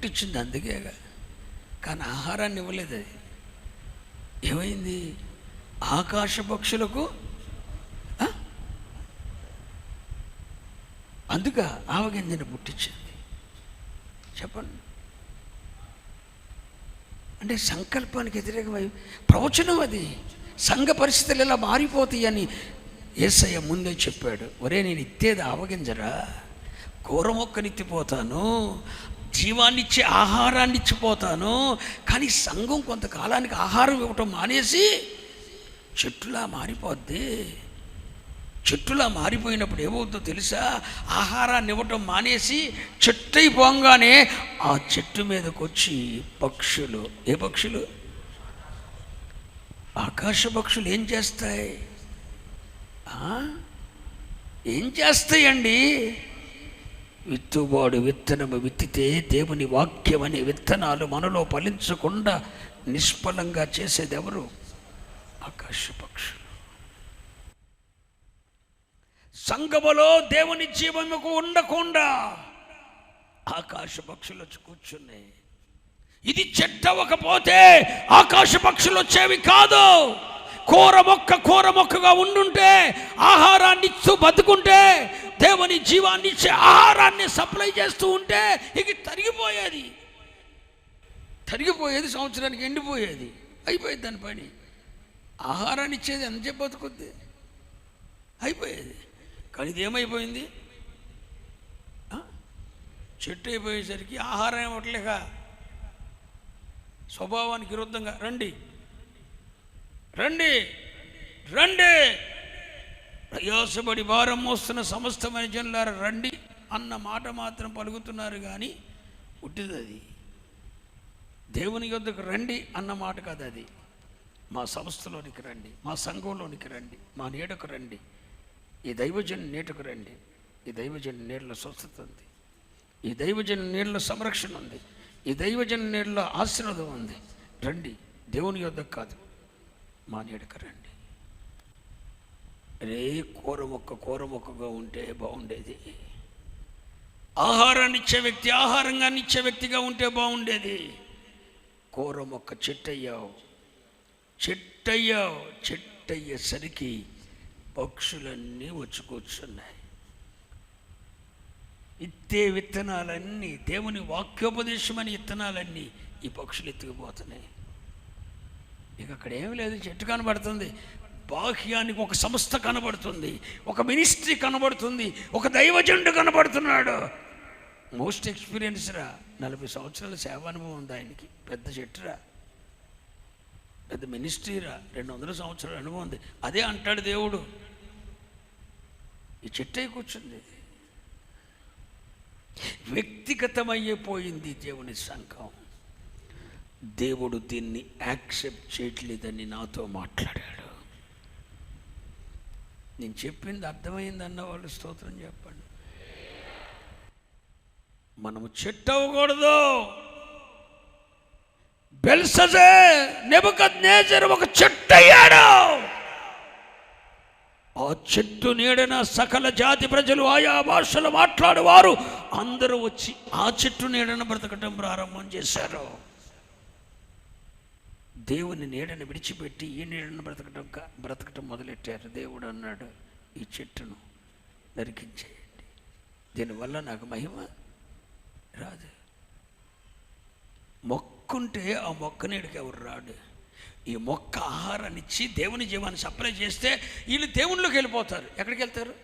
పుట్టించింది అందుకే. కానీ ఆహారాన్ని ఇవ్వలేదు. అది ఏమైంది? ఆకాశ పక్షులకు అందుక ఆవగింజను పుట్టించింది. చెప్పండి. అంటే సంకల్పానికి వ్యతిరేకమై ప్రవచనం అది. సంఘ పరిస్థితులు ఎలా మారిపోతాయి అని యేసయ్య ముందే చెప్పాడు. ఒరే, నేను ఇత్తేది ఆవగింజరా, కూర మొక్కనిత్తిపోతాను, జీవాన్నిచ్చే ఆహారాన్ని ఇచ్చిపోతాను. కానీ సంఘం కొంతకాలానికి ఆహారం ఇవ్వటం మానేసి చెట్టులా మారిపోద్ది. చెట్టులా మారిపోయినప్పుడు ఏమవుతుందో తెలుసా? ఆహారాన్ని ఇవ్వటం మానేసి చెట్టు అయిపోగానే ఆ చెట్టు మీదకి వచ్చి పక్షులు, ఏ పక్షులు? ఆకాశ పక్షులు ఏం చేస్తాయి? ఏం చేస్తాయండి? విత్తువాడు విత్తనము విత్తితే దేవుని వాక్యం అనే విత్తనాలు మనలో ఫలించకుండా నిష్ఫలంగా చేసేది ఎవరు? ఆకాశ పక్షులు. సంఘములో దేవుని జీవముకు ఉండకుండా ఆకాశ పక్షులు వచ్చి కూర్చున్నాయి. ఇది చెట్టు అవ్వకపోతే ఆకాశ పక్షులు వచ్చేవి కాదు. కూర మొక్కగా ఉండుంటే, ఆహారాన్ని ఇస్తూ బతుకుంటే, దేవుని జీవాన్ని ఇచ్చే ఆహారాన్ని సప్లై చేస్తూ ఉంటే ఇక తరిగిపోయేది. సంవత్సరానికి ఎండిపోయేది. అయిపోయేది దాని పని. ఆహారాన్ని ఇచ్చేది ఎంత బతుకుద్ది, అయిపోయేది. కానీ ఇది ఏమైపోయింది? చెట్టు అయిపోయేసరికి ఆహారం ఇవ్వట్లేక స్వభావానికి విరుద్ధంగా రండి రండి రండి, ప్రయాసపడి భారం మోస్తున్న సమస్తమైన జనులారా రండి అన్న మాట మాత్రం పలుకుతున్నారు. కానీ పుట్టింది అది దేవుని యొద్దకు రండి అన్న మాట కాదు. అది మా సంస్థలోనికి రండి, మా సంఘంలోనికి రండి, మా నీడకు రండి, ఈ దైవజను నీటకు రండి. ఈ దైవజను నీళ్ళలో స్వస్థత ఉంది, ఈ దైవజను నీళ్ళలో సంరక్షణ ఉంది, ఈ దైవజను నీళ్ళలో ఆశీర్వాదం ఉంది. రండి, దేవుని యొద్దకు కాదు, మా నీడకు రండి. రే కూర మొక్కగా ఉంటే బాగుండేది. ఆహారాన్ని ఇచ్చే వ్యక్తి ఆహారంగా ఇచ్చే వ్యక్తిగా ఉంటే బాగుండేది. కూర మొక్క చెట్టయ్యేసరికి పక్షులన్నీ వచ్చి కూర్చున్నాయి. ఇత్తే విత్తనాలన్నీ, దేవుని వాక్యోపదేశమని విత్తనాలన్నీ ఈ పక్షులు ఎత్తుకుపోతున్నాయి. ఇక అక్కడ ఏమి లేదు, చెట్టు కనబడుతుంది, బాహ్యానికి ఒక సంస్థ కనబడుతుంది, ఒక మినిస్ట్రీ కనబడుతుంది, ఒక దైవజనుడు కనబడుతున్నాడు. మోస్ట్ ఎక్స్పీరియన్స్ రా, 40 సంవత్సరాల సేవానుభవం ఉంది ఆయనకి. పెద్ద చెట్టురా, పెద్ద మినిస్ట్రీరా, 200 సంవత్సరాల అనుభవం ఉంది. అదే అంటాడు దేవుడు, ఈ చెట్టు అయి కూర్చుంది. వ్యక్తిగతమయ్యిపోయింది దేవుని సంఘం. దేవుడు దీన్ని యాక్సెప్ట్ చేయట్లేదని నాతో మాట్లాడాడు. నేను చెప్పింది అర్థమైందన్న వాళ్ళు స్తోత్రం చెప్పండి. మనము చెట్టు అవ్వకూడదు. బెల్షస్సర్, నెబుకద్నెజరు ఒక చెట్టు అయ్యాడు. ఆ చెట్టు నీడన సకల జాతి ప్రజలు, ఆయా భాషలు మాట్లాడేవారు అందరూ వచ్చి ఆ చెట్టు నీడన బ్రతకటం ప్రారంభం చేశారు. దేవుని నీడను విడిచిపెట్టి ఈ నీడను బ్రతకటం మొదలెట్టారు. దేవుడు అన్నాడు, ఈ చెట్టును నరికించేయండి, దీనివల్ల నాకు మహిమ రాదు. మొక్కుంటే ఆ మొక్క నీడకి ఎవరు రాడు. ఈ మొక్క ఆహారాన్ని ఇచ్చి దేవుని జీవాన్ని సప్లై చేస్తే వీళ్ళు దేవునిలోకి వెళ్ళిపోతారు. ఎక్కడికి వెళ్తారు?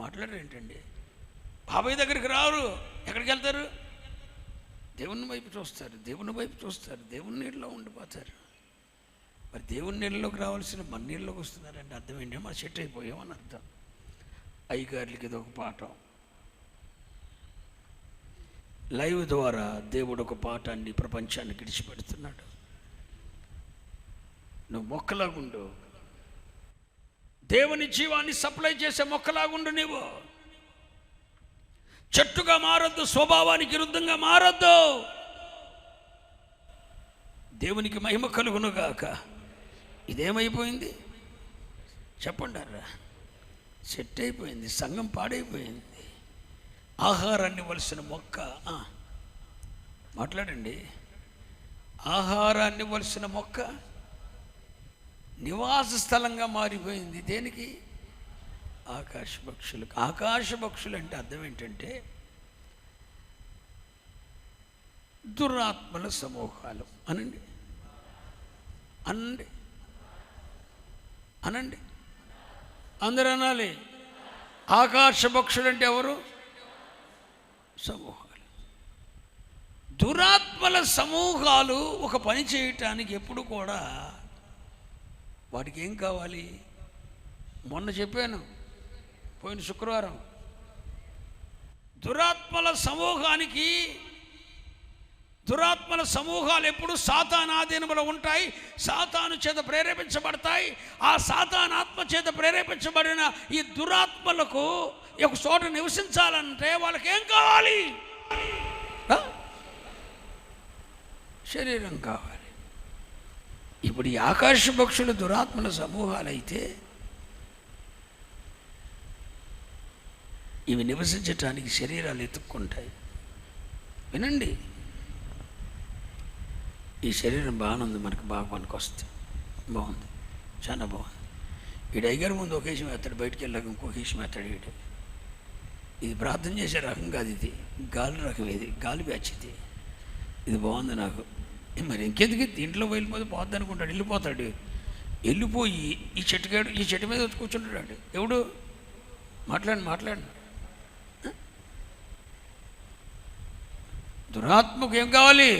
మాట్లాడరు ఏంటండి? బాబాయ్ దగ్గరికి రారు. ఎక్కడికి వెళ్తారు? దేవుని వైపు చూస్తారు, దేవుని వైపు చూస్తారు, దేవుని నీళ్ళలో ఉండిపోతారు. మరి దేవుని నీళ్ళలోకి రావాల్సిన మన నీళ్ళలోకి వస్తున్నారంటే అర్థం ఏంటి? మన చెట్టు అయిపోయామని అర్థం. అయ్యగారులకి ఇది ఒక పాఠం. లైవ్ ద్వారా దేవుడు ఒక పాఠాన్ని ప్రపంచానికి విడిచిపెడుతున్నాడు. నువ్వు మొక్కలాగుండు, దేవుని జీవాన్ని సప్లై చేసే మొక్కలాగుండు. నువ్వు చెట్టుగా మారద్దు, స్వభావానికి విరుద్ధంగా మారద్దు. దేవునికి మహిమ కలుగునుగాక. ఇదేమైపోయింది చెప్పండి అర్రా? చెట్టు అయిపోయింది, సంఘం పాడైపోయింది. ఆహారాన్ని ఇవ్వాల్సిన మొక్క మాట్లాడండి. ఆహారాన్ని ఇవ్వాల్సిన మొక్క నివాస స్థలంగా మారిపోయింది. దేనికి? ఆకాశ పక్షులకు. ఆకాశ పక్షులు అంటే అర్థం ఏంటంటే దురాత్మల సమూహాలు. అనండి అనండి అనండి, అందరూ అనాలి. ఆకాశ పక్షులు అంటే ఎవరు? సమూహాలు. దురాత్మల సమూహాలు ఒక పని చేయటానికి ఎప్పుడు కూడా వాటికి ఏం కావాలి? మొన్న చెప్పాను, పోయిన శుక్రవారం. దురాత్మల సమూహాలు ఎప్పుడు సాతాను ఆధీనంలో ఉంటాయి, సాతాను చేత ప్రేరేపించబడతాయి. ఆ సాతాను ఆత్మ చేత ప్రేరేపించబడిన ఈ దురాత్మలకు ఒక చోట నివసించాలంటే వాళ్ళకి ఏం కావాలి? శరీరం కావాలి. ఇప్పుడు ఈ ఆకాశ పక్షులు దురాత్మల సమూహాలు అయితే ఇవి నివసించటానికి శరీరాలు ఎత్తుక్కుంటాయి. వినండి, ఈ శరీరం బాగానే ఉంది, మనకు బాగా పనికొస్తుంది, బాగుంది, చాలా బాగుంది. ఈ డైగర్ ముందు ఒక వేషం వేస్తాడు, బయటికి వెళ్ళాక ఇంకొక వేషం వేస్తాడు. ఇది ప్రార్థన చేసే రకం కాదు, ఇది గాలి రకం, ఇది గాలి బ్యాచ్. ఇది బాగుంది నాకు, మరి ఇంకెందుకు దీంట్లో వెళ్ళిపోతే పోద్ది అనుకుంటాడు. వెళ్ళిపోతాడు, వెళ్ళిపోయి ఈ చెట్టు మీద వచ్చి కూర్చుంటాడు. ఎవడు? మాట్లాడు. దురాత్మకు ఏం కావాలి?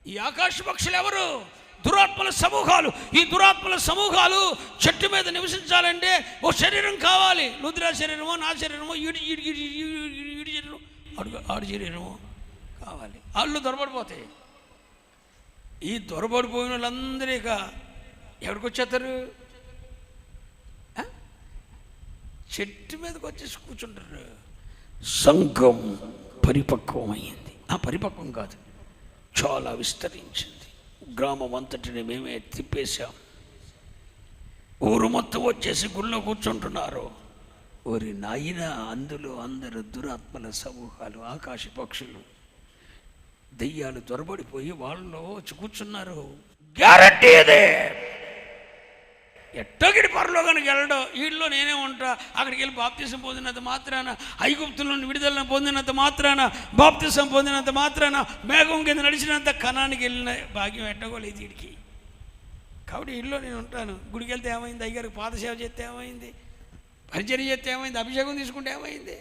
ఈ ఆకాశ పక్షులు ఎవరు? దురాత్మల సమూహాలు. ఈ దురాత్మల సమూహాలు చెట్టు మీద నివసించాలంటే ఓ శరీరం కావాలి. రుద్ర శరీరమో, నా శరీరమో, ఈడి శరీరం, ఆడి శరీరమో కావాలి. వాళ్ళు దొరబడిపోతాయి. ఈ దొరబడిపోయిన వాళ్ళందరూ ఇక ఎక్కడికి వచ్చేస్తారు? చెట్టు మీదకి వచ్చేసి కూర్చుంటారు. సంఘం పరిపక్వమైంది. పరిపక్వం కాదు, చాలా విస్తరించింది. గ్రామం అంతటిని మేమే తిప్పేశాం. ఊరు మొత్తం వచ్చేసి గుళ్ళో కూర్చుంటున్నారు. ఓరి నాయన, అందులో అందరూ దురాత్మల సమూహాలు, ఆకాశ పక్షులు, దెయ్యాలు దొరబడిపోయి వాళ్ళలో వచ్చి కూర్చున్నారు. గ్యారంటీ అదే. ఎట్టగిడి పరలోకానికి వెళ్ళడం, వీళ్ళలో నేనే ఉంటా. అక్కడికి వెళ్ళి బాప్తిసం పొందినంత మాత్రాన, ఐగుప్తుల నుండి విడుదలను పొందినంత మాత్రాన, బాప్తిసం పొందినంత మాత్రాన, మేఘం కింద నడిచినంత కణానికి వెళ్ళిన భాగ్యం ఎట్టగోలేదు వీడికి. కాబట్టి వీళ్ళలో నేను ఉంటాను. గుడికి వెళ్తే ఏమైంది? అయ్యారికి పాదసేవ చేస్తే ఏమైంది? పరిచర్య చేస్తే ఏమైంది? అభిషేకం తీసుకుంటే ఏమైంది?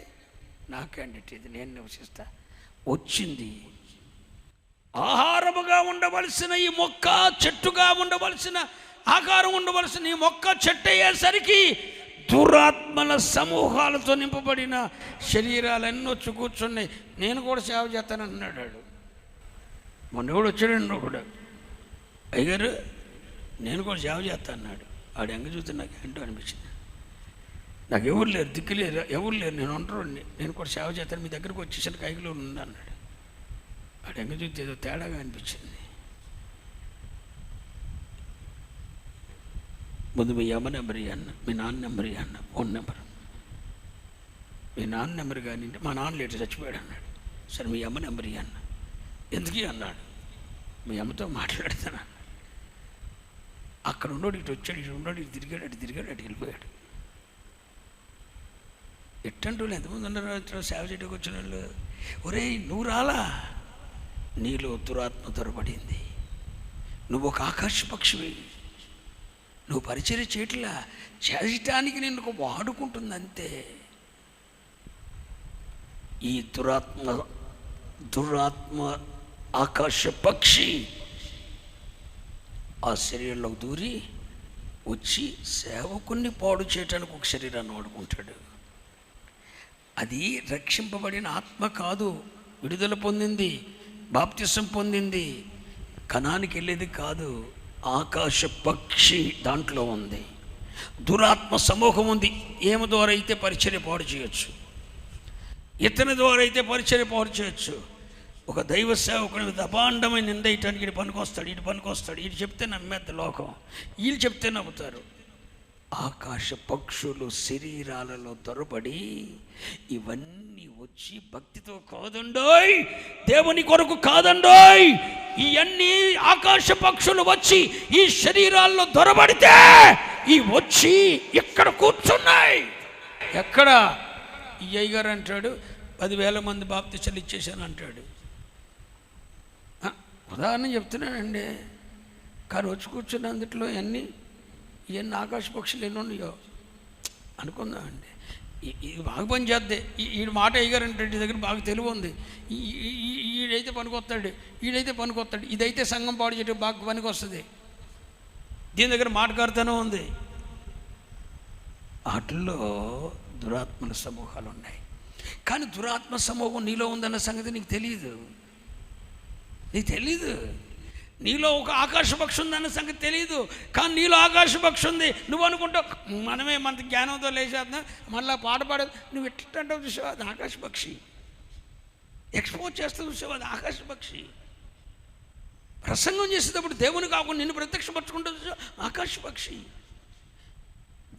నా క్యాండిడేట్ ఇది, నేను నివసిస్తా. వచ్చింది ఆహారముగా ఉండవలసిన ఈ మొక్క, చెట్టుగా ఉండవలసిన ఆకారం ఉండవలసిన ఈ మొక్క చెట్టు అయ్యేసరికి దురాత్మల సమూహాలతో నింపబడిన శరీరాలన్నీ వచ్చి కూర్చున్నాయి. నేను కూడా సేవ చేస్తానన్నాడు. మొన్న కూడా వచ్చాడు కూడా, అయ్యారు నేను కూడా సేవ చేస్తా అన్నాడు. ఆడు ఎంగ చూస్తే నాకు ఏంటో అనిపించింది. నాకు ఎవరు లేరు, దిక్కు లేరు, ఎవరు లేరు, నేను ఒంటరిని, నేను కూడా సేవ చేస్తాను, మీ దగ్గరకు వచ్చేసరికి కైకిలో ఉంది అన్నాడు. ఆడు ఎంగ చూస్తే ఏదో తేడాగా అనిపించింది. ముందు మీ అమ్మ నెంబర్ అన్న, మీ నాన్న నెంబర్ అన్న, ఫోన్ నెంబర్. మీ నాన్న నెంబర్ కానీ, మా నాన్న లేటు చచ్చిపోయాడు అన్నాడు. సరే మీ అమ్మ నెంబర్ అన్న. ఎందుకు అన్నాడు? మీ అమ్మతో మాట్లాడతాను. అక్కడ ఉన్నోడు ఇటు వచ్చాడు, ఇటు ఉన్నాడు, ఇటు తిరిగాడు, అటు వెళ్ళిపోయాడు. ఎట్టంటూ ఎంతమంది ఉన్నారు సేవ చేయడానికి వచ్చిన వాళ్ళు? ఒరేయ్, నువ్వు రాలా, నీలో దురాత్మ దొరబడింది. నువ్వు ఒక ఆకాశ పక్షివి, నువ్వు పరిచర్య చేయట్లా, చేయటానికి నిన్ను వాడుకుంటుంది అంతే. ఈ దురాత్మ ఆకాశ పక్షి ఆ శరీరంలోకి దూరి వచ్చి సేవకుని పాడు చేయటానికి ఒక శరీరాన్ని వాడుకుంటాడు. అది రక్షింపబడిన ఆత్మ కాదు, విడుదల పొందింది, బాప్తిసం పొందింది, కణానికి వెళ్ళేది కాదు. ఆకాశ పక్షి దాంట్లో ఉంది. దురాత్మ సమూహం ఉంది. ఏమి ద్వారా అయితే పరిచర్య పాడు చేయొచ్చు, ఇతని ద్వారా అయితే పరిచర్య పాడు చేయొచ్చు. ఒక దైవ సేవకుని అపాండమైన నిందయటానికి ఇటు పనికొస్తాడు, ఇటు చెప్తే నమ్మేద్ద లోకం, వీళ్ళు చెప్తే నమ్ముతారు. ఆకాశ పక్షులు శరీరాలలో దొరబడి ఇవన్నీ వచ్చి భక్తితో కాదండోయ్, దేవుని కొరకు కాదండోయ్, ఇవన్నీ ఆకాశ పక్షులు వచ్చి ఈ శరీరాల్లో దొరబడితే ఈ వచ్చి ఇక్కడ కూర్చున్నాయి. ఎక్కడ? ఈ అయ్యగారు అంటాడు 10,000 మంది బాప్తిసాలు ఇచ్చేసాను అంటాడు. ఉదాహరణ చెప్తున్నానండి. కానీ వచ్చి కూర్చున్న అందుట్లో ఇవన్నీ ఆకాశ పక్షులు ఎన్ని ఉన్నాయో అనుకుందామండి. ఇది బాగా పని చేద్దే. ఈ మాట అయ్యగారంటే దగ్గర బాగా తెలివి ఉంది. ఈడైతే పనికొస్తాడు, ఈడైతే పనికొస్తాడు, ఇదైతే సంఘం పాడు చేయడం బాగా పనికి వస్తుంది. దీని దగ్గర మాటకారుతనం ఉంది. వాటిల్లో దురాత్మల సమూహాలు ఉన్నాయి. కానీ దురాత్మ సమూహం నీలో ఉందన్న సంగతి నీకు తెలియదు. నీలో ఒక ఆకాశపక్షి ఉందన్న సంగతి తెలియదు. కానీ నీలో ఆకాశపక్షి ఉంది. నువ్వు అనుకుంటావు మనమే మన జ్ఞానంతో లేచేద్దాం, మళ్ళీ పాట పాడదు. నువ్వు ఎట్లంటావు చూసావు, అది ఆకాశపక్షి. ఎక్స్పోజ్ చేస్తావు చూసావు, అది ఆకాశపక్షి. ప్రసంగం చేసేటప్పుడు దేవుని కాకుండా నిన్ను ప్రత్యక్షపరచుకుంటావు చూసావు, ఆకాశపక్షి.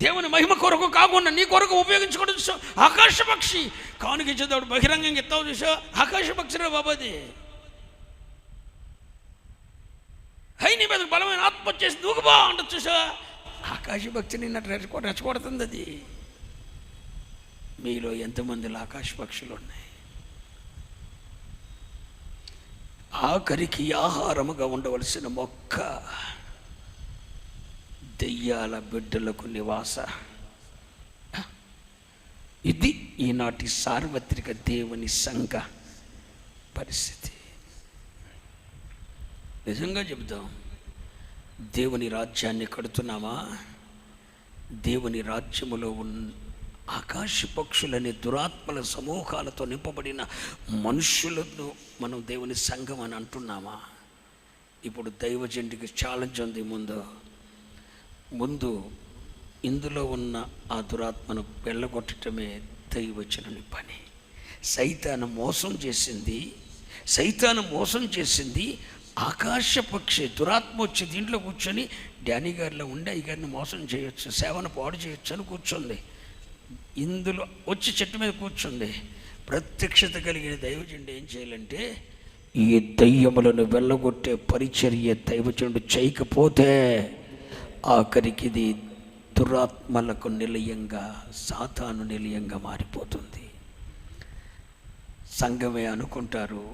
దేవుని మహిమ కొరకు కాకుండా నీ కొరకు ఉపయోగించుకుంటూ చూసావు, ఆకాశపక్షి. కానుక ఇచ్చేటప్పుడు బహిరంగంగా ఎత్తావు చూసావు, ఆకాశపక్షిరా బాబాది. హై నీ మీద బలమైన ఆత్మ వచ్చేసి దూకుబా అంట చూసా, ఆకాశపక్షి నిన్నట్టు రెచ్చగొడుతుంది. అది మీలో ఎంతమందిలో ఆకాశపక్షులు ఉన్నాయి? ఆఖరికి ఆహారముగా ఉండవలసిన మొక్క దెయ్యాల బిడ్డలకు నివాస. ఇది ఈనాటి సార్వత్రిక దేవుని సంఘ పరిస్థితి. నిజంగా చెబుతాం, దేవుని రాజ్యాన్ని కడుతున్నామా? దేవుని రాజ్యములో ఉన్న ఆకాశ పక్షులనే దురాత్మల సమూహాలతో నింపబడిన మనుషులను మనం దేవుని సంఘం అని అంటున్నామా? ఇప్పుడు దైవజనుడికి ఛాలెంజ్ ఉంది. ముందు ఇందులో ఉన్న ఆ దురాత్మను వెళ్ళగొట్టడమే దైవజనుని పని. సైతాను మోసం చేసింది ఆకాశ పక్షి దురాత్మ వచ్చి దీంట్లో కూర్చొని డానీ గారిలో ఉండి అయ్యగారిని మోసం చేయొచ్చు, సేవను పాడు చేయొచ్చు అని కూర్చుంది. ఇందులో వచ్చి చెట్టు మీద కూర్చుంది. ప్రత్యక్షత కలిగిన దైవజనుడు ఏం చేయాలంటే ఈ దయ్యములను వెళ్ళగొట్టే పరిచర్య దైవజనుడు చేయకపోతే ఆఖరికి ఇది దురాత్మలకు నిలయంగా, సాతాను నిలయంగా మారిపోతుంది. సంఘమే అనుకుంటారు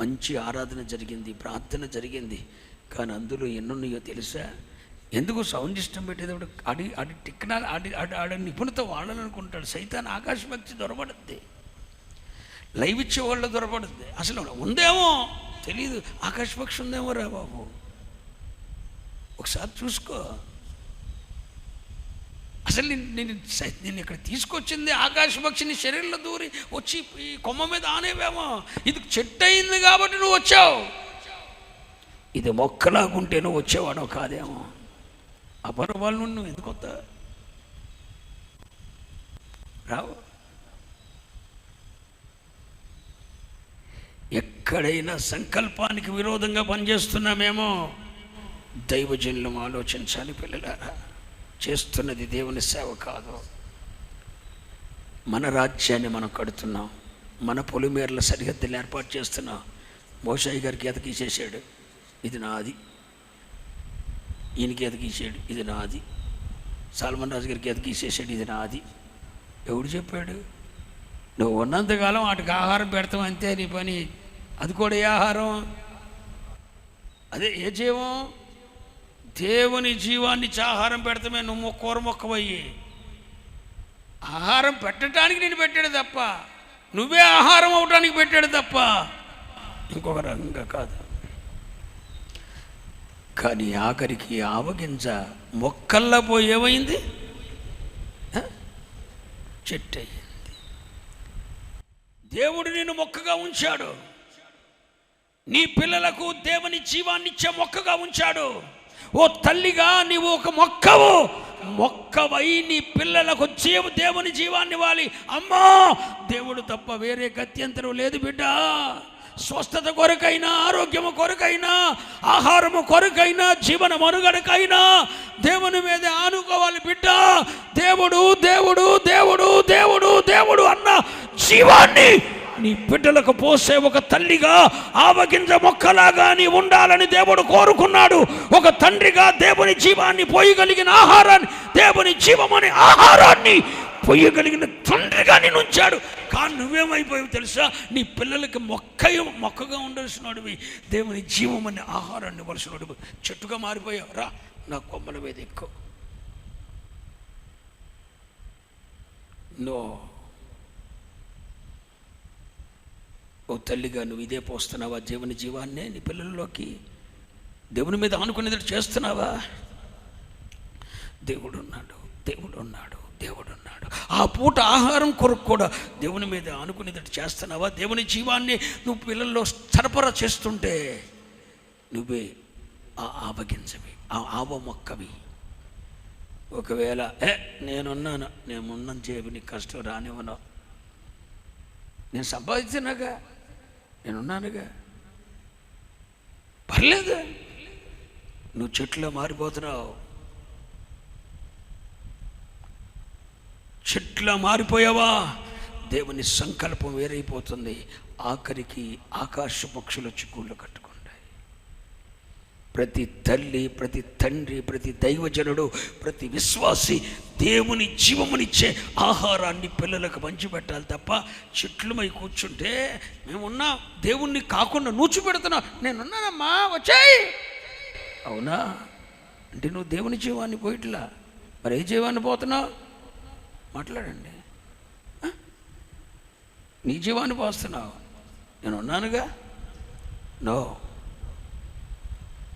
మంచి ఆరాధన జరిగింది, ప్రార్థన జరిగింది, కానీ అందులో ఎన్నున్నాయో తెలుసా? ఎందుకు సౌండ్ సిస్టమ్ పెట్టేటప్పుడు ఆడి టెక్నాలజీ ఆడి నిపుణత వాడాలనుకుంటాడు. సైతాన్ ఆకాశపక్షి దొరబడుద్ది, లైవ్ ఇచ్చే వాళ్ళు దొరబడుద్ది. అసలు ఉందేమో తెలీదు, ఆకాశపక్షి ఉందేమో రా బాబు, ఒకసారి చూసుకో. అసలు నేను ఇక్కడ తీసుకొచ్చింది ఆకాశపక్షిని శరీరంలో దూరి వచ్చి ఈ కొమ్మ మీద ఆనేవేమో. ఇది చెట్టు అయింది కాబట్టి నువ్వు వచ్చావు. ఇది మొక్కలాగుంటే నువ్వు వచ్చేవాడో కాదేమో. అపరవాళ్ళు నువ్వు ఎందుకు వస్తా రావు. ఎక్కడైనా సంకల్పానికి విరోధంగా పనిచేస్తున్నామేమో దైవజనులు ఆలోచించాలి. పిల్లలారా, చేస్తున్నది దేవుని సేవ కాదు. మన రాజ్యాన్ని మనం కడుతున్నాం, మన పొలిమేరల సరిహద్దులు ఏర్పాటు చేస్తున్నాం. మోషే గారికి ఎతకీసేసాడు, ఇది నాది. ఈయనకి ఎతకీసాడు, ఇది నాది. సల్మాన్ రాజు గారికి ఎతకీసేసాడు, ఇది నాది. ఎవడు చెప్పాడు? నువ్వు ఉన్నంతకాలం వాటికి ఆహారం పెడతాం అంతే నీ పని. అది కూడా ఏ ఆహారం? అదే ఏ జీవం? దేవుని జీవాన్ని ఇచ్చి ఆహారం పెడతామే. నువ్వు కూర మొక్కవయ్యి. ఆహారం పెట్టడానికి నేను పెట్టాడు తప్ప, నువ్వే ఆహారం అవడానికి పెట్టాడు తప్ప ఇంకొక రకంగా కాదు. కానీ ఆఖరికి ఆవగింజ మొక్కల్లో పోయి ఏమైంది? చెట్టు అయ్యింది. దేవుడు నిన్ను మొక్కగా ఉంచాడు. నీ పిల్లలకు దేవుని జీవాన్ని ఇచ్చే మొక్కగా ఉంచాడు. ఓ తల్లిగా నీవు ఒక మొక్కవై నీ పిల్లలకు దేవుని జీవాన్ని ఇవ్వాలి. అమ్మా, దేవుడు తప్ప వేరే గత్యంతరం లేదు బిడ్డ. స్వస్థత కొరకైనా, ఆరోగ్యము కొరకైనా, ఆహారము కొరకైనా, జీవన మనుగడకైనా దేవుని మీద ఆనుకోవాలి బిడ్డ. దేవుడు దేవుడు దేవుడు దేవుడు దేవుడు అన్న జీవాన్ని నీ బిడ్డలకు పోసే ఒక తల్లిగా ఆవగింజ మొక్కలాగా నీ ఉండాలని దేవుడు కోరుకున్నాడు. ఒక తండ్రిగా దేవుని జీవాన్ని పోయగలిగిన ఆహారాన్ని, దేవుని జీవమనే ఆహారాన్ని పొయ్యగలిగిన తండ్రిగా నేను ఉంచాడు. కానీ నువ్వేమైపోయావు తెలుసా? నీ పిల్లలకి మొక్కగా ఉండాల్సిన వాడివి, దేవుని జీవం అనే ఆహారాన్ని ఇవ్వాల్సిన వాడివి చెట్టుగా మారిపోయావు. రా నా కొమ్మల మీద ఎక్కువ నో. ఓ తల్లిగా నువ్వు ఇదే పోస్తున్నావా? దేవుని జీవాన్నే నీ పిల్లల్లోకి దేవుని మీద ఆనుకునేది చేస్తున్నావా? దేవుడు ఉన్నాడు, దేవుడు ఉన్నాడు, దేవుడు ఉన్నాడు. ఆ పూట ఆహారం కొరకు కూడా దేవుని మీద ఆనుకునేది చేస్తున్నావా? దేవుని జీవాన్ని నువ్వు పిల్లల్లో సరఫరా చేస్తుంటే నువ్వే ఆ ఆవగింజవి, ఆ ఆవ మొక్కవి. ఒకవేళ నేనున్నాను, నేను ఉన్నని చెప్పి నీకు కష్టం రానివ్వను, నేను సంపాదించినాగా, నేనున్నానుగా, పర్లేదు, నువ్వు చెట్టులో మారిపోతున్నావు. చెట్లా మారిపోయావా? దేవుని సంకల్పం వేరైపోతుంది. ఆఖరికి ఆకాశ పక్షులు వచ్చి గూళ్ళు కట్టుకుంటాయి. ప్రతి తల్లి, ప్రతి తండ్రి, ప్రతి దైవజనుడు, ప్రతి విశ్వాసి దేవుని జీవమునిచ్చే ఆహారాన్ని పిల్లలకు పంచిపెట్టాలి తప్ప చెట్లుమై కూర్చుంటే మేమున్నా దేవుణ్ణి కాకుండా నూచిపెడుతున్నా, నేనున్నానమ్మా వచ్చాయి, అవునా అంటే నువ్వు దేవుని జీవాన్ని పోయిట్లా, మరి ఏ జీవాన్ని పోతున్నావు? మాట్లాడండి. నీ జీవాన్ని పోస్తున్నావు. నేను ఉన్నానుగా, నో.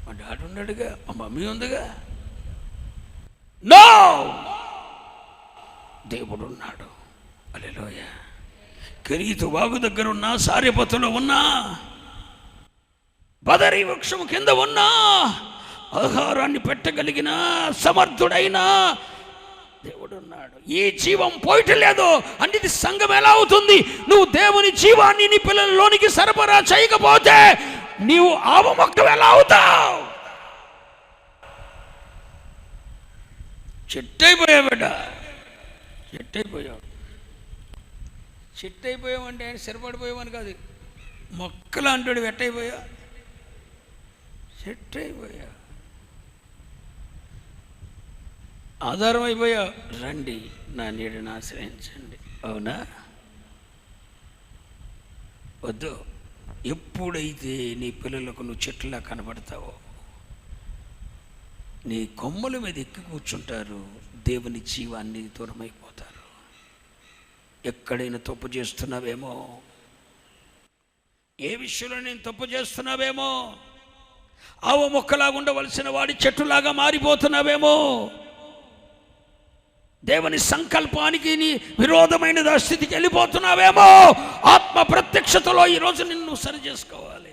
మా డాడీ ఉన్నాడుగా, మా మమ్మీ ఉందిగా, నో. దేవుడు ఉన్నాడు. హల్లెలూయా. కెరీతు వాగు దగ్గర ఉన్నా, సారెపతులో ఉన్నా, బదరీ వృక్షం కింద ఉన్నా, ఆహారాన్ని పెట్టగలిగిన సమర్థుడైనా దేవుడు ఉన్నాడు. ఏ జీవం పోయటం లేదు అంటే ఇది సంఘం ఎలా అవుతుంది? నువ్వు దేవుని జీవాన్ని నీ పిల్లలలోనికి సరఫరా చేయకపోతే నీవు ఆవ మొక్క ఎలా అవుతావు? చెట్టయిపోయావు బిడ్డ, చెట్టయిపోయావు. చెట్టయిపోయావు అంటే ఆయన స్థిరపడిపోయావని కాదు, మొక్కలు అంటాడు. వెట్టయిపోయా, చెట్టయిపోయా, ఆధారం అయిపోయా. రండి నా నీడను ఆశ్రయించండి, అవునా? వద్దు. ఎప్పుడైతే నీ పిల్లలకు నువ్వు చెట్లా కనబడతావో, నీ కొమ్మల మీద ఎక్కి కూర్చుంటారు, దేవుని జీవాన్ని దూరమైపోతారు. ఎక్కడైనా తప్పు చేస్తున్నావేమో, ఏ విషయంలో నేను తప్పు చేస్తున్నావేమో, ఆవ మొక్కలాగా ఉండవలసిన వాడి చెట్టులాగా మారిపోతున్నావేమో, దేవుని సంకల్పానికి నీ విరోధమైన స్థితికి వెళ్ళిపోతున్నావేమో, ఆత్మ ప్రత్యక్షతలో ఈరోజు నిన్ను సరి చేసుకోవాలి.